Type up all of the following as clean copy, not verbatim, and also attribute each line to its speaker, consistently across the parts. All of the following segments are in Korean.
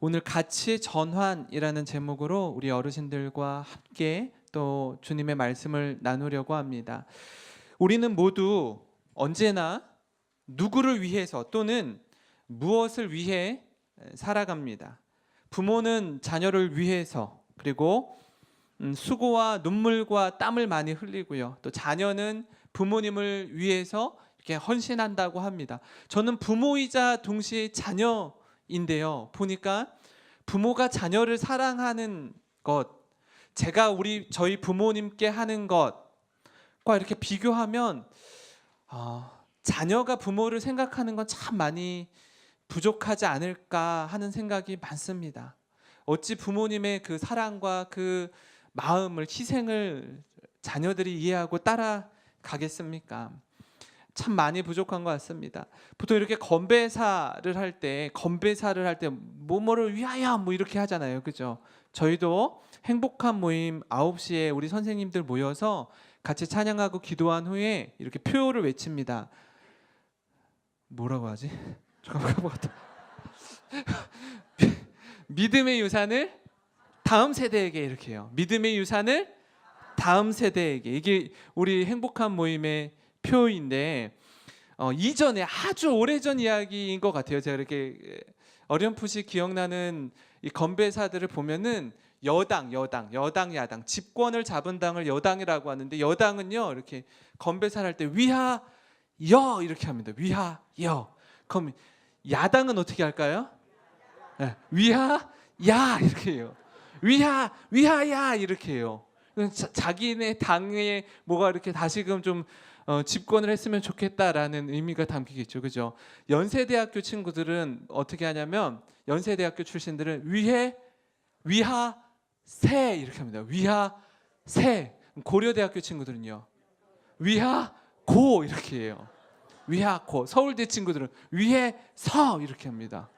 Speaker 1: 오늘 가치의 전환이라는 제목으로 우리 어르신들과 함께 또 주님의 말씀을 나누려고 합니다. 우리는 모두 언제나 누구를 위해서 또는 무엇을 위해 살아갑니다. 부모는 자녀를 위해서, 그리고 수고와 눈물과 땀을 많이 흘리고요. 또 자녀는 부모님을 위해서 이렇게 헌신한다고 합니다. 저는 부모이자 동시에 자녀인데요. 보니까 부모가 자녀를 사랑하는 것, 제가 저희 부모님께 하는 것과 이렇게 비교하면 자녀가 부모를 생각하는 건 참 많이 부족하지 않을까 하는 생각이 많습니다. 어찌 부모님의 그 사랑과 그 마음을, 희생을 자녀들이 이해하고 따라가겠습니까? 참 많이 부족한 것 같습니다. 보통 이렇게 건배사를 할 때 뭐뭐를 위하여 뭐 이렇게 하잖아요. 그죠? 저희도 행복한 모임 9시에 우리 선생님들 모여서 같이 찬양하고 기도한 후에 이렇게 표를 외칩니다. 뭐라고 하지? 잠깐만 까먹었다. 믿음의 유산을 다음 세대에게, 이렇게 해요. 믿음의 유산을 다음 세대에게. 이게 우리 행복한 모임의 표인데 이전에 아주 오래전 이야기인 것 같아요. 제가 이렇게 어렴풋이 기억나는 이 건배사들을 보면은 여당, 야당, 집권을 잡은 당을 여당이라고 하는데, 여당은요 이렇게 건배사를 할 때 위하여 이렇게 합니다. 위하여. 그럼 야당은 어떻게 할까요? 네, 위하야 이렇게 해요. 위하야 이렇게 해요. 자기네 당에 뭐가 이렇게 다시금 좀 집권을 했으면 좋겠다라는 의미가 담기겠죠. 그죠? 연세대학교 친구들은 어떻게 하냐면, 연세대학교 출신들은 위하세 이렇게 합니다. 위하세. 고려대학교 친구들은요 위하고 이렇게 해요. 위하고. 서울대 친구들은 위해서 이렇게 합니다.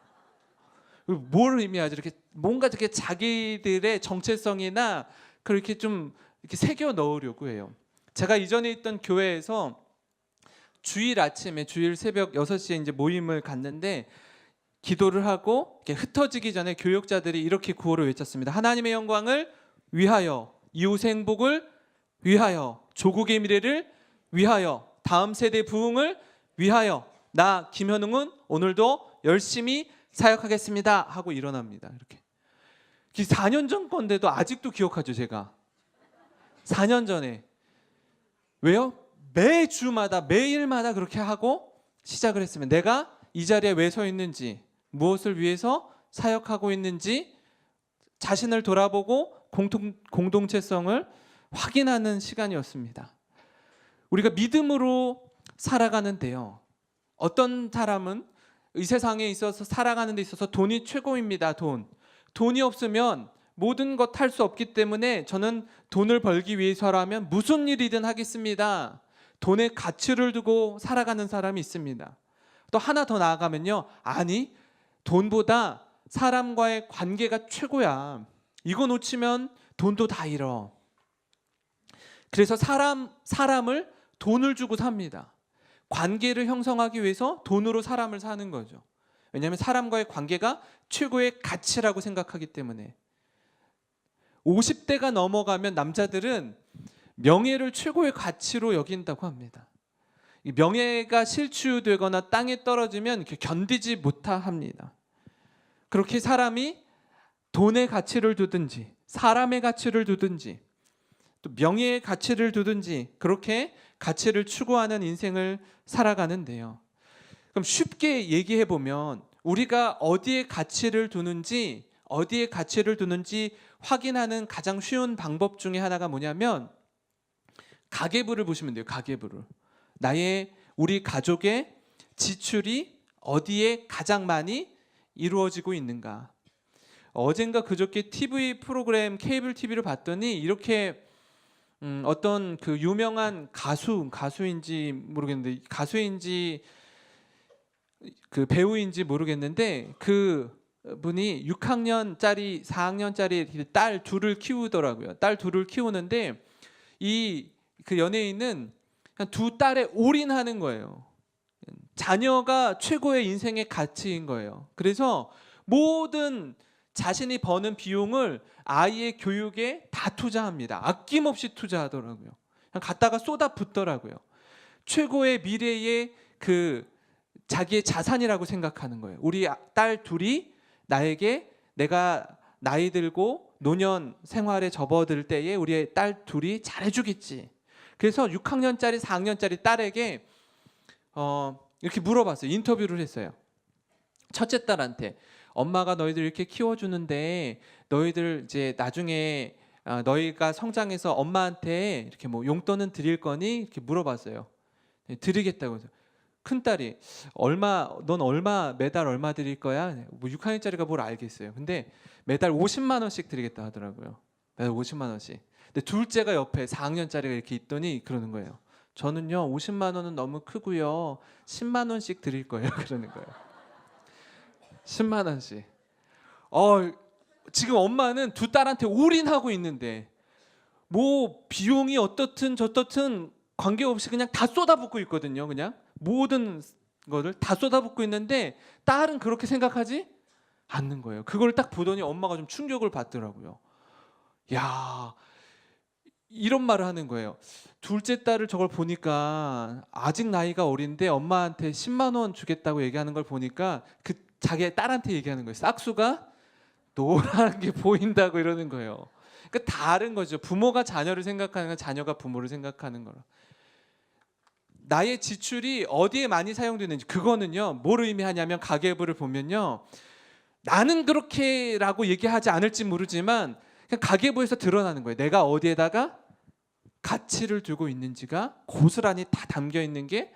Speaker 1: 뭘 의미하죠? 이렇게 뭔가 이렇게 자기들의 정체성이나 그렇게 좀 이렇게 새겨 넣으려고 해요. 제가 이전에 있던 교회에서 주일 아침에, 주일 새벽 6시에 이제 모임을 갔는데, 기도를 하고 이렇게 흩어지기 전에 교역자들이 이렇게 구호를 외쳤습니다. 하나님의 영광을 위하여, 이웃의 행복을 위하여, 조국의 미래를 위하여, 다음 세대 부흥을 위하여, 나 김현웅은 오늘도 열심히 사역하겠습니다 하고 일어납니다. 이렇게. 4년 전 건데도 아직도 기억하죠. 제가 4년 전에. 왜요? 매주마다, 매일마다 그렇게 하고 시작을 했으면, 내가 이 자리에 왜 서 있는지, 무엇을 위해서 사역하고 있는지 자신을 돌아보고 공동체성을 확인하는 시간이었습니다. 우리가 믿음으로 살아가는데요, 어떤 사람은 이 세상에 있어서 살아가는 데 있어서 돈이 최고입니다. 돈이 없으면 모든 것 할 수 없기 때문에 저는 돈을 벌기 위해서라면 무슨 일이든 하겠습니다. 돈에 가치를 두고 살아가는 사람이 있습니다. 또 하나 더 나아가면요, 아니, 돈보다 사람과의 관계가 최고야. 이거 놓치면 돈도 다 잃어. 그래서 사람을 돈을 주고 삽니다. 관계를 형성하기 위해서 돈으로 사람을 사는 거죠. 왜냐하면 사람과의 관계가 최고의 가치라고 생각하기 때문에. 50대가 넘어가면 남자들은 명예를 최고의 가치로 여긴다고 합니다. 이 명예가 실추되거나 땅에 떨어지면 견디지 못합니다. 그렇게 사람이 돈의 가치를 두든지, 사람의 가치를 두든지, 또 명예의 가치를 두든지, 그렇게 가치를 추구하는 인생을 살아가는데요. 그럼 쉽게 얘기해 보면, 우리가 어디에 가치를 두는지 확인하는 가장 쉬운 방법 중에 하나가 뭐냐면, 가계부를 보시면 돼요. 가계부를. 우리 가족의 지출이 어디에 가장 많이 이루어지고 있는가. 어젠가 그저께 TV 프로그램, 케이블 TV를 봤더니 이렇게 어떤 그 유명한 가수인지 모르겠는데, 가수인지 그 배우인지 모르겠는데, 그 분이 6학년짜리 4학년짜리 딸 둘을 키우더라고요. 딸 둘을 키우는데 그 연예인은 두 딸에 올인하는 거예요. 자녀가 최고의 인생의 가치인 거예요. 그래서 모든 자신이 버는 비용을 아이의 교육에 다 투자합니다. 아낌없이 투자하더라고요. 그냥 갖다가 쏟아붓더라고요. 최고의 미래의 그 자기의 자산이라고 생각하는 거예요. 우리 딸 둘이 나에게 내가 나이 들고 노년 생활에 접어들 때에 우리 딸 둘이 잘해주겠지. 그래서 6학년짜리 4학년짜리 딸에게 이렇게 물어봤어요. 인터뷰를 했어요. 첫째 딸한테 엄마가 너희들 이렇게 키워주는데 너희들 이제 나중에 너희가 성장해서 엄마한테 이렇게 뭐 용돈은 드릴 거니? 이렇게 물어봤어요. 네, 드리겠다고 해서 큰 딸이 넌 매달 얼마 드릴 거야? 뭐 6학년짜리가 뭘 알겠어요. 근데 매달 50만 원씩 드리겠다 하더라고요. 매달 50만 원씩. 근데 둘째가 옆에 4학년짜리가 이렇게 있더니 그러는 거예요. 저는요 50만 원은 너무 크고요. 10만 원씩 드릴 거예요. 그러는 거예요. 10만 원씩. 지금 엄마는 두 딸한테 올인하고 있는데 뭐 비용이 어떻든 저떻든 관계없이 그냥 다 쏟아붓고 있거든요. 그냥 모든 거를 다 쏟아붓고 있는데 딸은 그렇게 생각하지 않는 거예요. 그걸 딱 보더니 엄마가 좀 충격을 받더라고요. 야, 이런 말을 하는 거예요. 둘째 딸을 저걸 보니까 아직 나이가 어린데 엄마한테 10만 원 주겠다고 얘기하는 걸 보니까 그 자기 딸한테 얘기하는 거예요. 싹수가 노란 게 보인다고 이러는 거예요. 그러니까 다른 거죠. 부모가 자녀를 생각하는 건 자녀가 부모를 생각하는 거라. 나의 지출이 어디에 많이 사용되는지 그거는요. 뭘 의미하냐면 가계부를 보면요. 나는 그렇게라고 얘기하지 않을지 모르지만 그냥 가계부에서 드러나는 거예요. 내가 어디에다가 가치를 두고 있는지가 고스란히 다 담겨 있는 게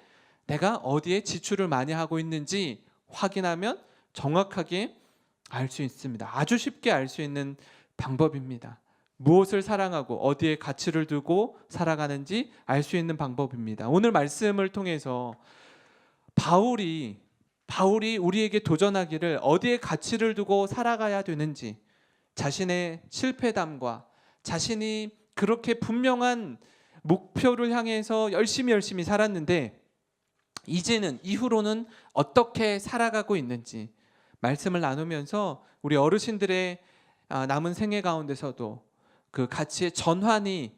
Speaker 1: 내가 어디에 지출을 많이 하고 있는지 확인하면 정확하게 알 수 있습니다. 아주 쉽게 알 수 있는 방법입니다. 무엇을 사랑하고 어디에 가치를 두고 살아가는지 알 수 있는 방법입니다. 오늘 말씀을 통해서 바울이 우리에게 도전하기를 어디에 가치를 두고 살아가야 되는지 자신의 실패담과 자신이 그렇게 분명한 목표를 향해서 열심히 살았는데 이후로는 어떻게 살아가고 있는지 말씀을 나누면서 우리 어르신들의 남은 생애 가운데서도 그 가치의 전환이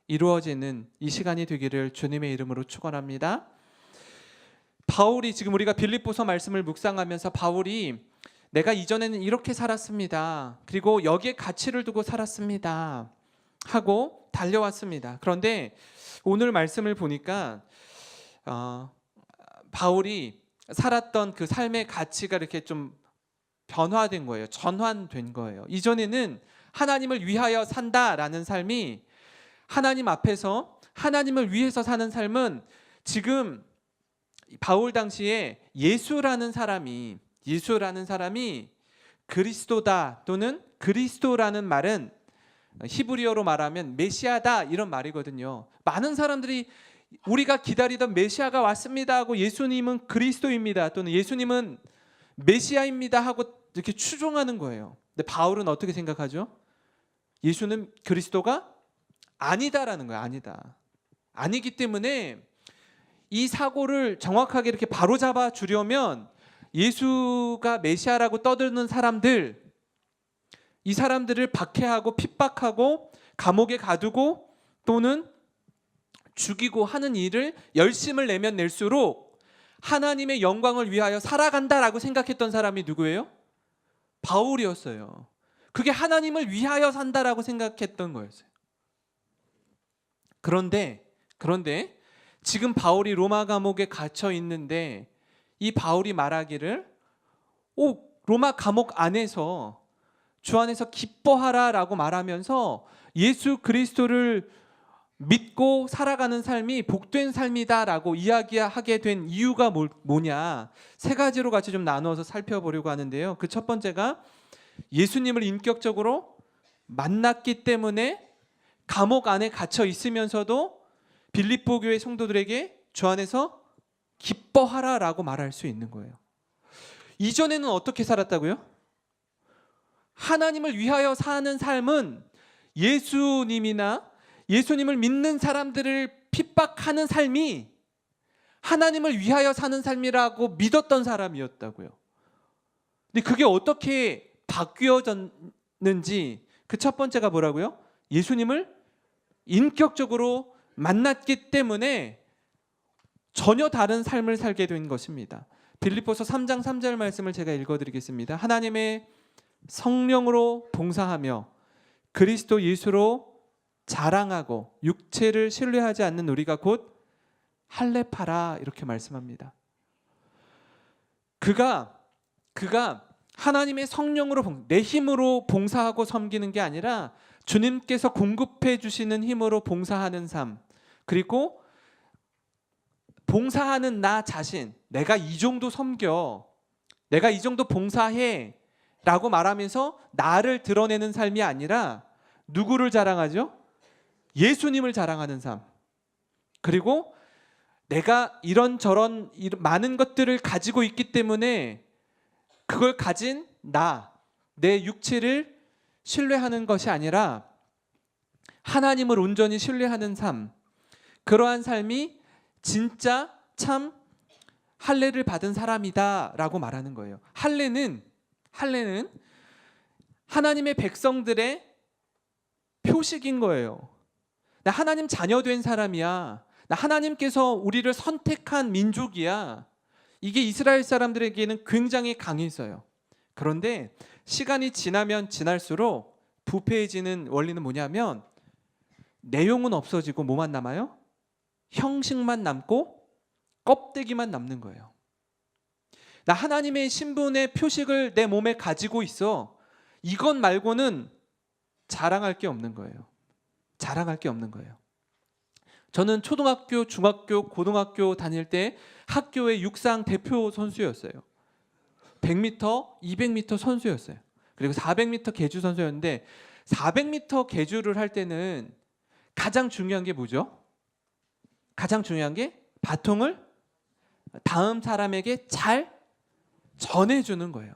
Speaker 1: 이루어지는 이 시간이 되기를 주님의 이름으로 축원합니다. 바울이 지금 우리가 빌립보서 말씀을 묵상하면서 바울이 내가 이전에는 이렇게 살았습니다. 그리고 여기에 가치를 두고 살았습니다. 하고 달려왔습니다. 그런데 오늘 말씀을 보니까 바울이 살았던 그 삶의 가치가 이렇게 좀 변화된 거예요. 전환된 거예요. 이전에는 하나님을 위하여 산다라는 삶이 하나님 앞에서 하나님을 위해서 사는 삶은 지금 바울 당시에 예수라는 사람이 그리스도다 또는 그리스도라는 말은 히브리어로 말하면 메시아다 이런 말이거든요. 많은 사람들이 우리가 기다리던 메시아가 왔습니다 하고 예수님은 그리스도입니다 또는 예수님은 메시아입니다 하고 이렇게 추종하는 거예요. 근데 바울은 어떻게 생각하죠? 예수는 그리스도가 아니다라는 거예요. 아니기 때문에 이 사고를 정확하게 이렇게 바로잡아 주려면 예수가 메시아라고 떠드는 사람들, 이 사람들을 박해하고 핍박하고 감옥에 가두고 또는 죽이고 하는 일을 열심을 내면 낼수록 하나님의 영광을 위하여 살아간다라고 생각했던 사람이 누구예요? 바울이었어요. 그게 하나님을 위하여 산다라고 생각했던 거였어요. 그런데 지금 바울이 로마 감옥에 갇혀 있는데 이 바울이 말하기를 로마 감옥 안에서 주 안에서 기뻐하라라고 말하면서 예수 그리스도를 믿고 살아가는 삶이 복된 삶이다라고 이야기하게 된 이유가 뭐냐? 세 가지로 같이 좀 나누어서 살펴보려고 하는데요. 그 첫 번째가 예수님을 인격적으로 만났기 때문에 감옥 안에 갇혀 있으면서도 빌립보 교회 성도들에게 주 안에서 기뻐하라라고 말할 수 있는 거예요. 이전에는 어떻게 살았다고요? 하나님을 위하여 사는 삶은 예수님을 믿는 사람들을 핍박하는 삶이 하나님을 위하여 사는 삶이라고 믿었던 사람이었다고요. 근데 그게 어떻게 바뀌어졌는지 그 첫 번째가 뭐라고요? 예수님을 인격적으로 만났기 때문에 전혀 다른 삶을 살게 된 것입니다. 빌립보서 3장 3절 말씀을 제가 읽어드리겠습니다. 하나님의 성령으로 봉사하며 그리스도 예수로 자랑하고 육체를 신뢰하지 않는 우리가 곧 할례파라 이렇게 말씀합니다. 그가 하나님의 성령으로 내 힘으로 봉사하고 섬기는 게 아니라 주님께서 공급해 주시는 힘으로 봉사하는 삶, 그리고 봉사하는 나 자신, 내가 이 정도 섬겨, 내가 이 정도 봉사해 라고 말하면서 나를 드러내는 삶이 아니라 누구를 자랑하죠? 예수님을 자랑하는 삶. 그리고 내가 이런저런 많은 것들을 가지고 있기 때문에 그걸 가진 내 육체를 신뢰하는 것이 아니라 하나님을 온전히 신뢰하는 삶, 그러한 삶이 진짜 참 할례를 받은 사람이다 라고 말하는 거예요. 할례는 하나님의 백성들의 표식인 거예요. 나 하나님 자녀 된 사람이야. 나 하나님께서 우리를 선택한 민족이야. 이게 이스라엘 사람들에게는 굉장히 강했어요. 그런데 시간이 지나면 지날수록 부패해지는 원리는 뭐냐면 내용은 없어지고 뭐만 남아요? 형식만 남고 껍데기만 남는 거예요. 나 하나님의 신분의 표식을 내 몸에 가지고 있어. 이것 말고는 자랑할 게 없는 거예요. 자랑할 게 없는 거예요. 저는 초등학교, 중학교, 고등학교 다닐 때 학교의 육상 대표 선수였어요. 100m, 200m 선수였어요. 그리고 400m 계주 선수였는데 400m 계주를 할 때는 가장 중요한 게 뭐죠? 가장 중요한 게 바통을 다음 사람에게 잘 전해주는 거예요.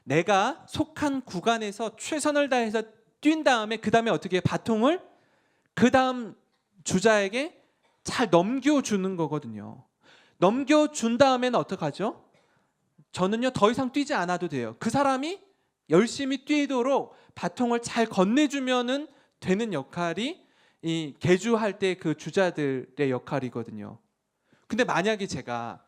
Speaker 1: 내가 속한 구간에서 최선을 다해서 뛴 다음에 그 다음에 어떻게 바통을 그 다음 주자에게 잘 넘겨주는 거거든요. 넘겨준 다음에는 어떡하죠? 저는요 더 이상 뛰지 않아도 돼요. 그 사람이 열심히 뛰도록 바통을 잘 건네주면은 되는 역할이 이 계주할 때 그 주자들의 역할이거든요. 근데 만약에 제가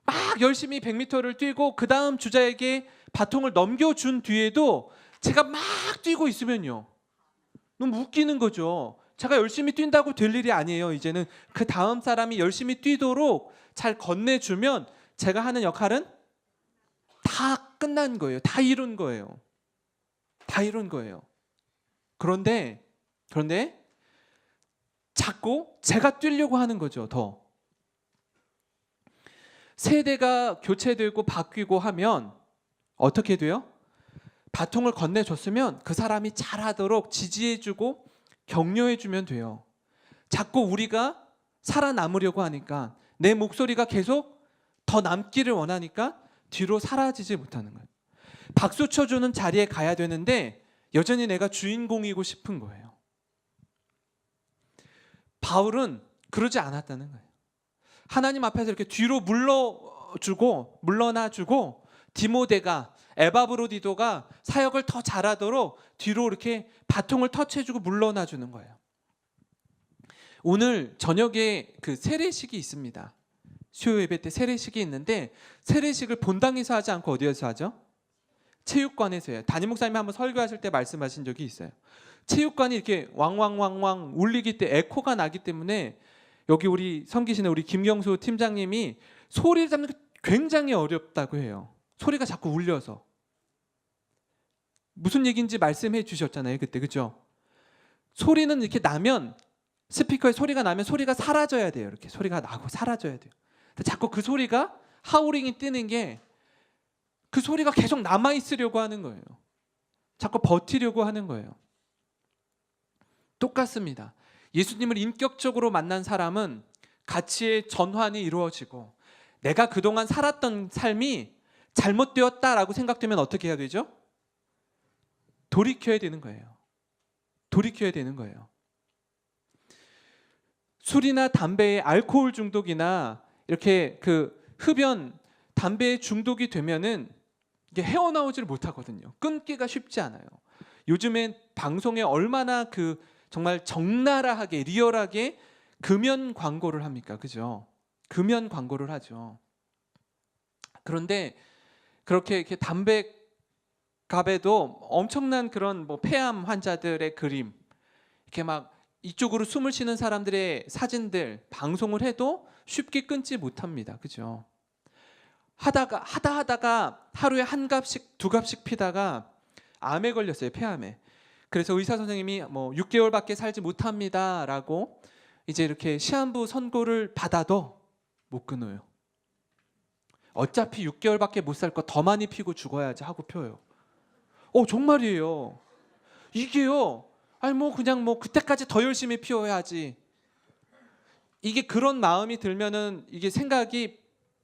Speaker 1: 막 열심히 100m를 뛰고 그 다음 주자에게 바통을 넘겨준 뒤에도 제가 막 뛰고 있으면요 너무 웃기는 거죠. 제가 열심히 뛴다고 될 일이 아니에요. 이제는 그 다음 사람이 열심히 뛰도록 잘 건네주면 제가 하는 역할은 다 끝난 거예요. 다 이룬 거예요. 다 이룬 거예요. 그런데 자꾸 제가 뛰려고 하는 거죠. 더 세대가 교체되고 바뀌고 하면 어떻게 돼요? 바통을 건네줬으면 그 사람이 잘하도록 지지해주고 격려해주면 돼요. 자꾸 우리가 살아남으려고 하니까 내 목소리가 계속 더 남기를 원하니까 뒤로 사라지지 못하는 거예요. 박수 쳐주는 자리에 가야 되는데 여전히 내가 주인공이고 싶은 거예요. 바울은 그러지 않았다는 거예요. 하나님 앞에서 이렇게 뒤로 물러나주고 디모데가 에바브로디도가 사역을 더 잘하도록 뒤로 이렇게 바통을 터치해주고 물러나주는 거예요. 오늘 저녁에 그 세례식이 있습니다. 수요 예배 때 세례식이 있는데 세례식을 본당에서 하지 않고 어디에서 하죠? 체육관에서 해요. 담임 목사님이 한번 설교하실 때 말씀하신 적이 있어요. 체육관이 이렇게 왕왕왕왕 울리기 때 에코가 나기 때문에 여기 우리 섬기시는 우리 김경수 팀장님이 소리를 잡는 게 굉장히 어렵다고 해요. 소리가 자꾸 울려서. 무슨 얘기인지 말씀해 주셨잖아요. 그때 그죠? 소리는 이렇게 나면 스피커에 소리가 나면 소리가 사라져야 돼요. 이렇게 소리가 나고 사라져야 돼요. 근데 자꾸 그 소리가 하우링이 뜨는 게 그 소리가 계속 남아 있으려고 하는 거예요. 자꾸 버티려고 하는 거예요. 똑같습니다. 예수님을 인격적으로 만난 사람은 가치의 전환이 이루어지고 내가 그동안 살았던 삶이 잘못되었다라고 생각되면 어떻게 해야 되죠? 돌이켜야 되는 거예요. 돌이켜야 되는 거예요. 술이나 담배의 알코올 중독이나 이렇게 그 흡연, 담배에 중독이 되면은 이게 헤어나오지를 못하거든요. 끊기가 쉽지 않아요. 요즘엔 방송에 얼마나 그 정말 적나라하게 리얼하게 금연 광고를 합니까? 그죠? 금연 광고를 하죠. 그런데 그렇게 이렇게 담배갑에도 엄청난 그런 뭐 폐암 환자들의 그림, 이렇게 막 이쪽으로 숨을 쉬는 사람들의 사진들 방송을 해도 쉽게 끊지 못합니다. 그죠? 하다가 하루에 한 갑씩 두 갑씩 피다가 암에 걸렸어요. 폐암에. 그래서 의사 선생님이 뭐 6개월밖에 살지 못합니다라고 이제 이렇게 시한부 선고를 받아도 못 끊어요. 어차피 6개월밖에 못 살 거 더 많이 피고 죽어야지 하고 펴요. 정말이에요. 이게요. 아니 뭐 그냥 뭐 그때까지 더 열심히 피워야지. 이게 그런 마음이 들면은 이게 생각이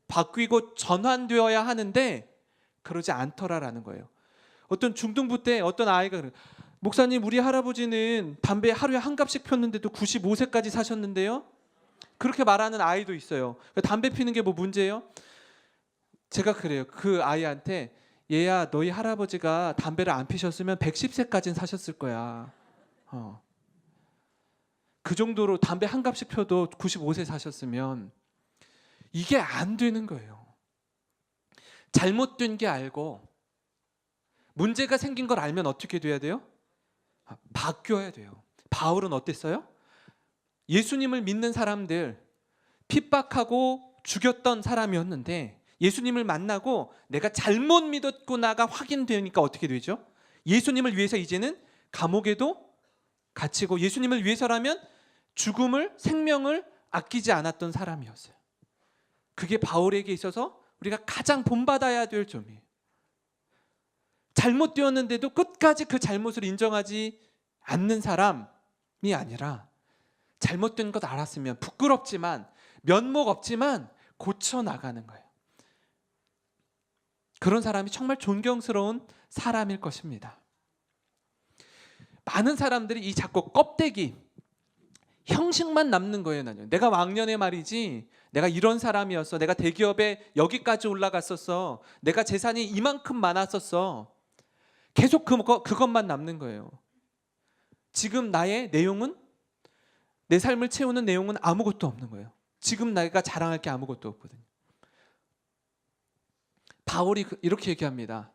Speaker 1: 바뀌고 전환되어야 하는데 그러지 않더라라는 거예요. 어떤 중등부 때 어떤 아이가 그래요. 목사님, 우리 할아버지는 담배 하루에 한 갑씩 폈는데도 95세까지 사셨는데요. 그렇게 말하는 아이도 있어요. 담배 피는 게 뭐 문제예요? 제가 그래요. 그 아이한테 얘야, 너희 할아버지가 담배를 안 피셨으면 110세까지는 사셨을 거야. 그 정도로 담배 한 갑씩 펴도 95세 사셨으면 이게 안 되는 거예요. 잘못된 게 알고 문제가 생긴 걸 알면 어떻게 돼야 돼요? 바뀌어야 돼요. 바울은 어땠어요? 예수님을 믿는 사람들 핍박하고 죽였던 사람이었는데 예수님을 만나고 내가 잘못 믿었구나가 확인되니까 어떻게 되죠? 예수님을 위해서 이제는 감옥에도 갇히고 예수님을 위해서라면 죽음을, 생명을 아끼지 않았던 사람이었어요. 그게 바울에게 있어서 우리가 가장 본받아야 될 점이에요. 잘못되었는데도 끝까지 그 잘못을 인정하지 않는 사람이 아니라 잘못된 것 알았으면 부끄럽지만 면목 없지만 고쳐 나가는 거예요. 그런 사람이 정말 존경스러운 사람일 것입니다. 많은 사람들이 이 자꾸 껍데기, 형식만 남는 거예요. 나는 내가 왕년에 말이지, 내가 이런 사람이었어, 내가 대기업에 여기까지 올라갔었어, 내가 재산이 이만큼 많았었어. 계속 그것만 남는 거예요. 지금 나의 내용은, 내 삶을 채우는 내용은 아무것도 없는 거예요. 지금 내가 자랑할 게 아무것도 없거든요. 바울이 이렇게 얘기합니다.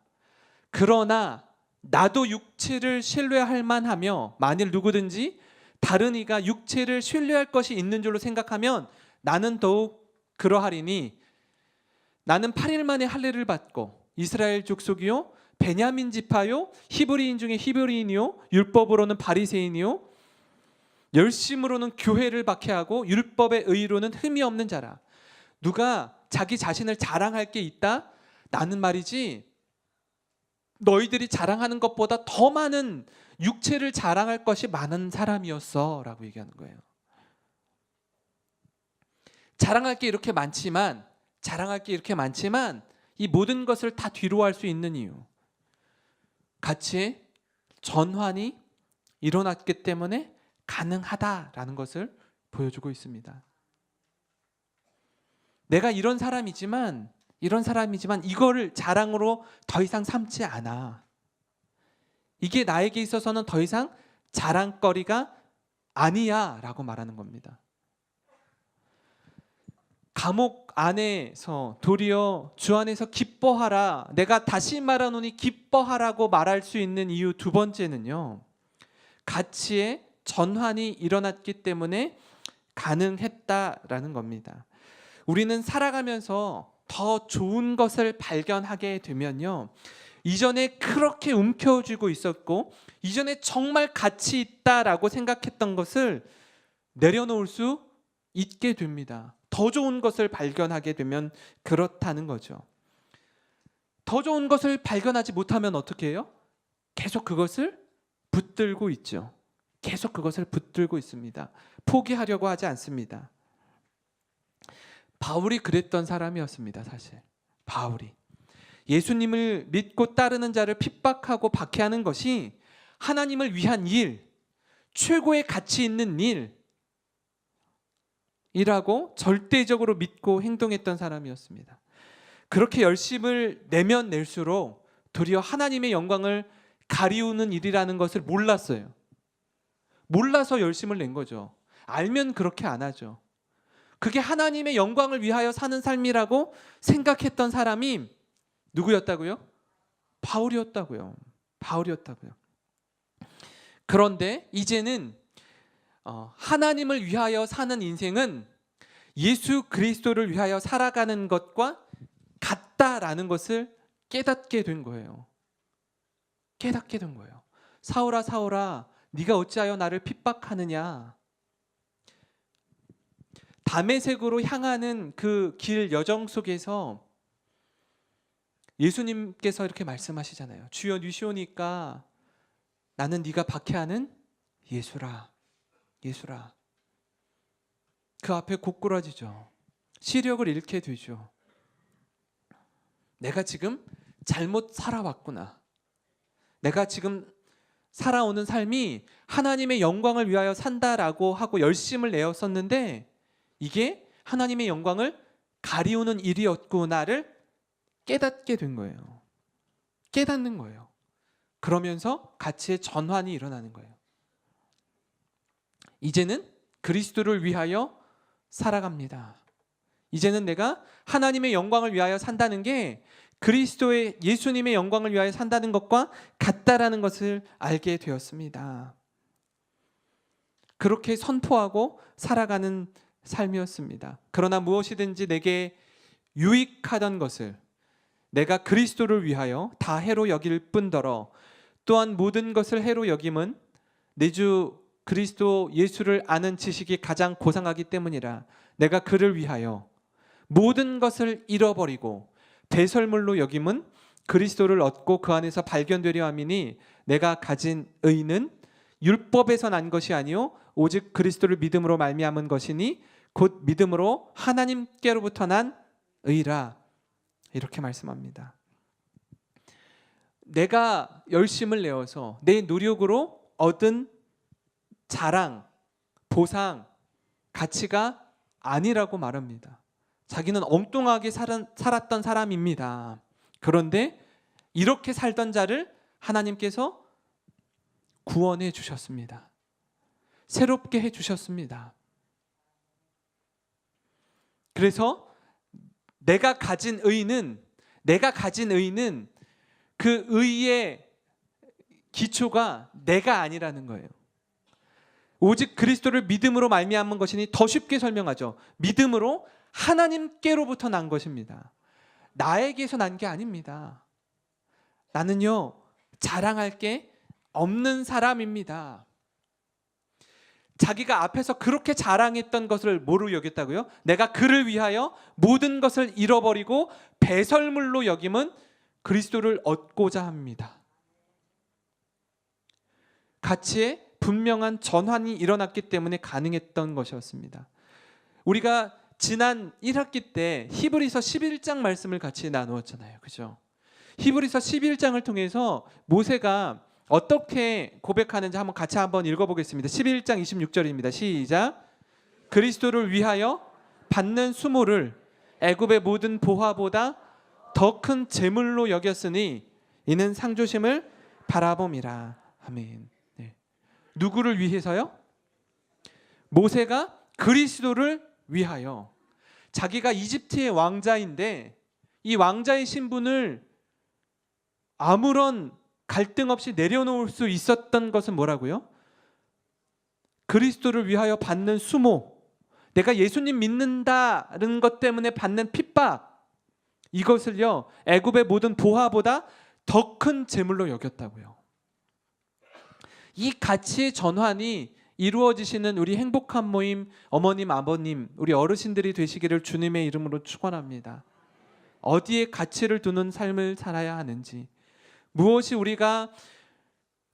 Speaker 1: 그러나 나도 육체를 신뢰할 만하며 만일 누구든지 다른 이가 육체를 신뢰할 것이 있는 줄로 생각하면 나는 더욱 그러하리니 나는 8일 만에 할례를 받고 이스라엘 족속이요 베냐민 지파요 히브리인 중에 히브리인이요 율법으로는 바리새인이요 열심으로는 교회를 박해하고 율법의 의로는 흠이 없는 자라. 누가 자기 자신을 자랑할 게 있다? 나는 말이지 너희들이 자랑하는 것보다 더 많은 육체를 자랑할 것이 많은 사람이었어 라고 얘기하는 거예요. 자랑할 게 이렇게 많지만 이 모든 것을 다 뒤로 할 수 있는 이유, 같이 전환이 일어났기 때문에 가능하다라는 것을 보여주고 있습니다. 내가 이런 사람이지만 이거를 자랑으로 더 이상 삼지 않아. 이게 나에게 있어서는 더 이상 자랑거리가 아니야 라고 말하는 겁니다. 감옥 안에서 도리어 주 안에서 기뻐하라, 내가 다시 말하노니 기뻐하라고 말할 수 있는 이유 두 번째는요, 가치의 전환이 일어났기 때문에 가능했다라는 겁니다. 우리는 살아가면서 더 좋은 것을 발견하게 되면요, 이전에 그렇게 움켜쥐고 있었고 이전에 정말 가치 있다라고 생각했던 것을 내려놓을 수 있게 됩니다. 더 좋은 것을 발견하게 되면 그렇다는 거죠. 더 좋은 것을 발견하지 못하면 어떻게 해요? 계속 그것을 붙들고 있죠. 계속 그것을 붙들고 있습니다. 포기하려고 하지 않습니다. 바울이 그랬던 사람이었습니다. 사실 바울이 예수님을 믿고 따르는 자를 핍박하고 박해하는 것이 하나님을 위한 일, 최고의 가치 있는 일이라고 절대적으로 믿고 행동했던 사람이었습니다. 그렇게 열심을 내면 낼수록 도리어 하나님의 영광을 가리우는 일이라는 것을 몰랐어요. 몰라서 열심을 낸 거죠. 알면 그렇게 안 하죠. 그게 하나님의 영광을 위하여 사는 삶이라고 생각했던 사람이 누구였다고요? 바울이었다고요. 바울이었다고요. 그런데 이제는 하나님을 위하여 사는 인생은 예수 그리스도를 위하여 살아가는 것과 같다라는 것을 깨닫게 된 거예요. 깨닫게 된 거예요. 사울아 사울아 네가 어찌하여 나를 핍박하느냐. 다메섹으로 향하는 그 길 여정 속에서 예수님께서 이렇게 말씀하시잖아요. 주여 니시오니까 나는 네가 박해하는 예수라. 예수라. 그 앞에 고꾸라지죠. 시력을 잃게 되죠. 내가 지금 잘못 살아왔구나. 내가 지금 살아오는 삶이 하나님의 영광을 위하여 산다라고 하고 열심을 내었었는데 이게 하나님의 영광을 가리우는 일이었구나를 깨닫게 된 거예요. 깨닫는 거예요. 그러면서 가치의 전환이 일어나는 거예요. 이제는 그리스도를 위하여 살아갑니다. 이제는 내가 하나님의 영광을 위하여 산다는 게 그리스도의 예수님의 영광을 위하여 산다는 것과 같다라는 것을 알게 되었습니다. 그렇게 선포하고 살아가는 삶이었습니다. 그러나 무엇이든지 내게 유익하던 것을 내가 그리스도를 위하여 다 해로 여길 뿐더러 또한 모든 것을 해로 여김은 내 주 그리스도 예수를 아는 지식이 가장 고상하기 때문이라. 내가 그를 위하여 모든 것을 잃어버리고 배설물로 여김은 그리스도를 얻고 그 안에서 발견되려 함이니 내가 가진 의는 율법에서 난 것이 아니요 오직 그리스도를 믿음으로 말미암은 것이니 곧 믿음으로 하나님께로부터 난 의라. 이렇게 말씀합니다. 내가 열심을 내어서 내 노력으로 얻은 자랑, 보상, 가치가 아니라고 말합니다. 자기는 엉뚱하게 살았던 사람입니다. 그런데 이렇게 살던 자를 하나님께서 구원해 주셨습니다. 새롭게 해 주셨습니다. 그래서 내가 가진 의는 그 의의 기초가 내가 아니라는 거예요. 오직 그리스도를 믿음으로 말미암은 것이니 더 쉽게 설명하죠. 믿음으로 하나님께로부터 난 것입니다. 나에게서 난 게 아닙니다. 나는요 자랑할 게 없는 사람입니다. 자기가 앞에서 그렇게 자랑했던 것을 뭐로 여겼다고요? 내가 그를 위하여 모든 것을 잃어버리고 배설물로 여김은 그리스도를 얻고자 합니다. 가치에 분명한 전환이 일어났기 때문에 가능했던 것이었습니다. 우리가 지난 1학기 때 히브리서 11장 말씀을 같이 나누었잖아요. 그죠? 히브리서 11장을 통해서 모세가 어떻게 고백하는지 같이 한번 읽어보겠습니다. 11장 26절입니다. 시작. 그리스도를 위하여 받는 수모를 애굽의 모든 보화보다 더 큰 재물로 여겼으니 이는 상조심을 바라봄이라. 아멘. 네. 누구를 위해서요? 모세가 그리스도를 위하여. 자기가 이집트의 왕자인데 이 왕자의 신분을 아무런 갈등 없이 내려놓을 수 있었던 것은 뭐라고요? 그리스도를 위하여 받는 수모, 내가 예수님 믿는다는 것 때문에 받는 핍박, 이것을요 애굽의 모든 보화보다 더 큰 재물로 여겼다고요. 이 가치의 전환이 이루어지시는 우리 행복한 모임 어머님 아버님 우리 어르신들이 되시기를 주님의 이름으로 축원합니다. 어디에 가치를 두는 삶을 살아야 하는지, 무엇이 우리가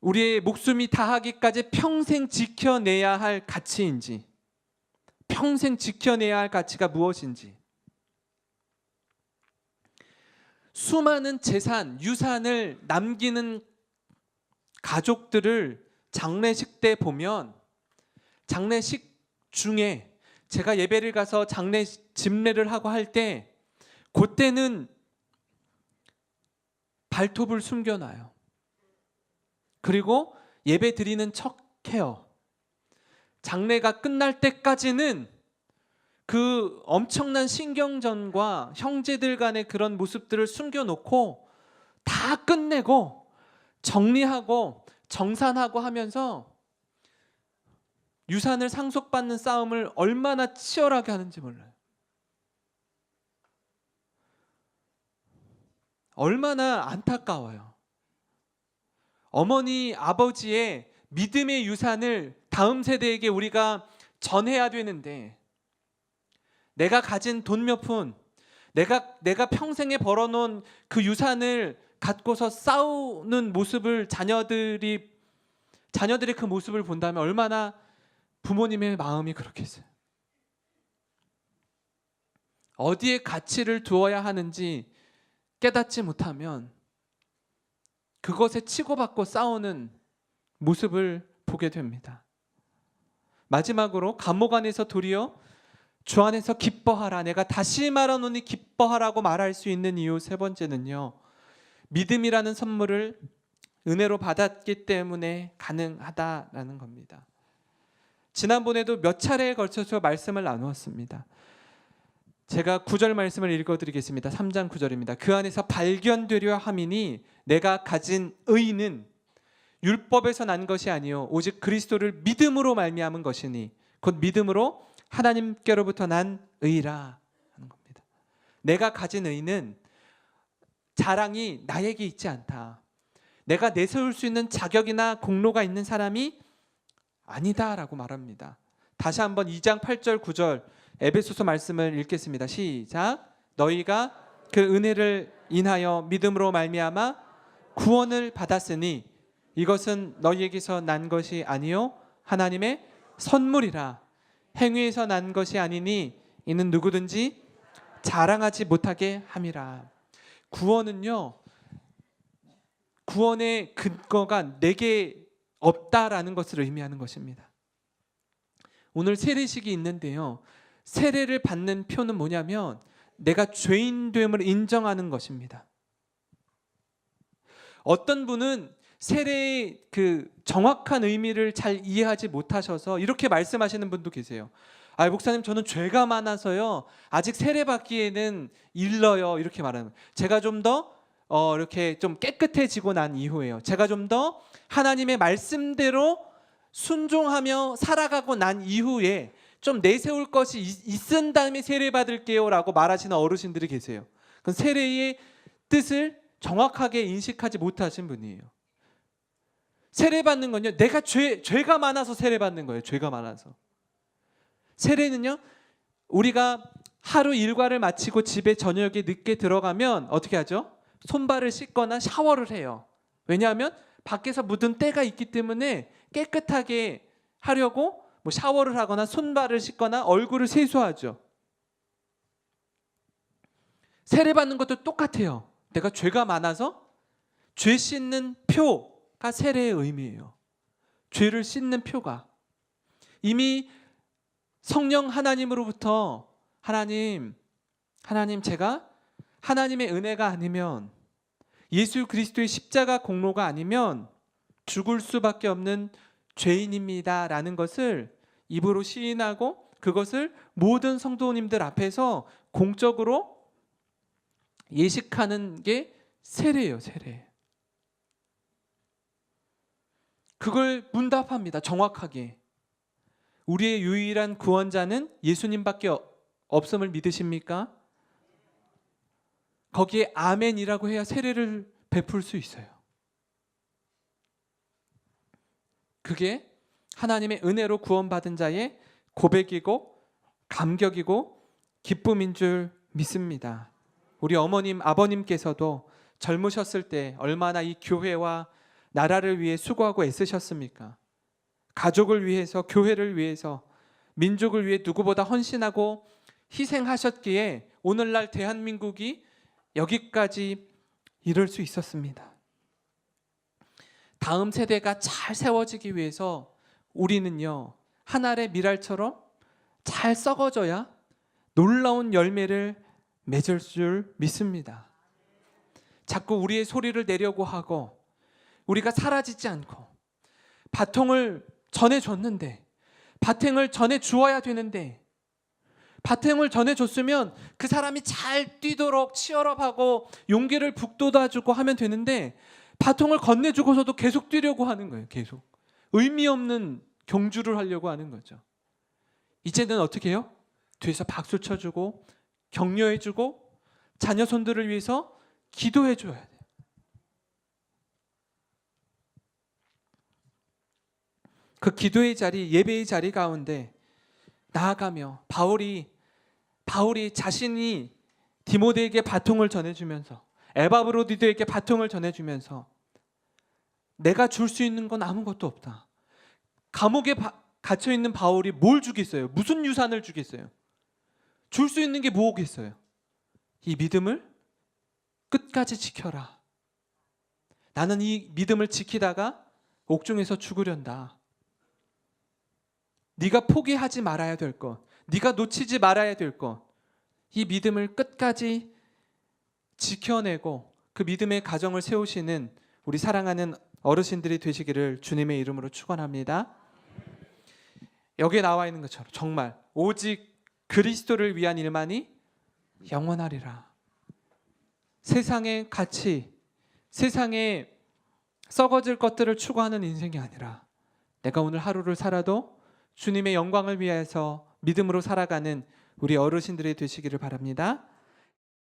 Speaker 1: 우리의 목숨이 다하기까지 평생 지켜내야 할 가치인지, 평생 지켜내야 할 가치가 무엇인지, 수많은 재산, 유산을 남기는 가족들을 장례식 때 보면, 장례식 중에 제가 예배를 가서 장례 집례를 하고 할 때 그때는 발톱을 숨겨놔요. 그리고 예배 드리는 척해요. 장례가 끝날 때까지는 그 엄청난 신경전과 형제들 간의 그런 모습들을 숨겨놓고 다 끝내고 정리하고 정산하고 하면서 유산을 상속받는 싸움을 얼마나 치열하게 하는지 몰라요. 얼마나 안타까워요. 어머니, 아버지의 믿음의 유산을 다음 세대에게 우리가 전해야 되는데, 내가 가진 돈 몇 푼, 내가 평생에 벌어놓은 그 유산을 갖고서 싸우는 모습을 자녀들이 그 모습을 본다면 얼마나 부모님의 마음이 그렇겠어요. 어디에 가치를 두어야 하는지 깨닫지 못하면 그것에 치고받고 싸우는 모습을 보게 됩니다. 마지막으로 감옥 안에서 도리어 주 안에서 기뻐하라, 내가 다시 말하노니 기뻐하라고 말할 수 있는 이유 세 번째는요, 믿음이라는 선물을 은혜로 받았기 때문에 가능하다라는 겁니다. 지난번에도 몇 차례에 걸쳐서 말씀을 나누었습니다. 제가 9절 말씀을 읽어드리겠습니다. 3장 9절입니다. 그 안에서 발견되려 함이니 내가 가진 의는 율법에서 난 것이 아니요 오직 그리스도를 믿음으로 말미암은 것이니 곧 믿음으로 하나님께로부터 난 의라 하는 겁니다. 내가 가진 의는 자랑이 나에게 있지 않다. 내가 내세울 수 있는 자격이나 공로가 있는 사람이 아니다라고 말합니다. 다시 한번 2장 8절 9절 에베소서 말씀을 읽겠습니다. 시작. 너희가 그 은혜를 인하여 믿음으로 말미암아 구원을 받았으니 이것은 너희에게서 난 것이 아니요 하나님의 선물이라. 행위에서 난 것이 아니니 이는 누구든지 자랑하지 못하게 함이라. 구원은요, 구원의 근거가 내게 없다라는 것을 의미하는 것입니다. 오늘 세례식이 있는데요, 세례를 받는 표는 뭐냐면 내가 죄인됨을 인정하는 것입니다. 어떤 분은 세례의 그 정확한 의미를 잘 이해하지 못하셔서 이렇게 말씀하시는 분도 계세요. 아, 목사님, 저는 죄가 많아서요 아직 세례 받기에는 일러요, 이렇게 말하는. 제가 좀 더 이렇게 좀 깨끗해지고 난 이후에요, 제가 좀 더 하나님의 말씀대로 순종하며 살아가고 난 이후에 좀 내세울 것이 있은 다음에 세례 받을게요 라고 말하시는 어르신들이 계세요. 그건 세례의 뜻을 정확하게 인식하지 못하신 분이에요. 세례 받는 건요, 내가 죄가 많아서 세례 받는 거예요. 죄가 많아서. 세례는요, 우리가 하루 일과를 마치고 집에 저녁에 늦게 들어가면 어떻게 하죠? 손발을 씻거나 샤워를 해요. 왜냐하면 밖에서 묻은 때가 있기 때문에 깨끗하게 하려고 뭐 샤워를 하거나 손발을 씻거나 얼굴을 세수하죠. 세례 받는 것도 똑같아요. 내가 죄가 많아서 죄 씻는 표가 세례의 의미예요. 죄를 씻는 표가. 이미 성령 하나님으로부터 하나님 제가 하나님의 은혜가 아니면, 예수 그리스도의 십자가 공로가 아니면 죽을 수밖에 없는 죄인입니다 라는 것을 입으로 시인하고 그것을 모든 성도님들 앞에서 공적으로 예식하는 게 세례예요. 세례. 그걸 문답합니다. 정확하게. 우리의 유일한 구원자는 예수님밖에 없음을 믿으십니까? 거기에 아멘이라고 해야 세례를 베풀 수 있어요. 그게 하나님의 은혜로 구원받은 자의 고백이고 감격이고 기쁨인 줄 믿습니다. 우리 어머님, 아버님께서도 젊으셨을 때 얼마나 이 교회와 나라를 위해 수고하고 애쓰셨습니까? 가족을 위해서, 교회를 위해서, 민족을 위해 누구보다 헌신하고 희생하셨기에 오늘날 대한민국이 여기까지 이룰 수 있었습니다. 다음 세대가 잘 세워지기 위해서 우리는요, 한 알의 밀알처럼 잘 썩어져야 놀라운 열매를 맺을 줄 믿습니다. 자꾸 우리의 소리를 내려고 하고 우리가 사라지지 않고 바통을 전해줬는데, 바통을 전해주어야 되는데, 바통을 전해줬으면 그 사람이 잘 뛰도록 치열업하고 용기를 북돋아주고 하면 되는데, 바통을 건네주고서도 계속 뛰려고 하는 거예요. 계속 의미 없는 경주를 하려고 하는 거죠. 이제는 어떻게 해요? 뒤에서 박수 쳐주고 격려해주고 자녀 손들을 위해서 기도해줘야 돼요. 그 기도의 자리, 예배의 자리 가운데 나아가며 바울이 자신이 디모데에게 바통을 전해주면서, 에바브로디도에게 바통을 전해주면서, 내가 줄 수 있는 건 아무것도 없다. 감옥에 갇혀 있는 바울이 뭘 주겠어요? 무슨 유산을 주겠어요? 줄 수 있는 게 뭐겠어요? 이 믿음을 끝까지 지켜라. 나는 이 믿음을 지키다가 옥중에서 죽으련다. 네가 포기하지 말아야 될 것, 네가 놓치지 말아야 될 것, 이 믿음을 끝까지 지켜내고 그 믿음의 가정을 세우시는 우리 사랑하는 어르신들이 되시기를 주님의 이름으로 축원합니다. 여기에 나와 있는 것처럼 정말 오직 그리스도를 위한 일만이 영원하리라. 세상의 가치, 세상에 썩어질 것들을 추구하는 인생이 아니라 내가 오늘 하루를 살아도 주님의 영광을 위해서 믿음으로 살아가는 우리 어르신들이 되시기를 바랍니다.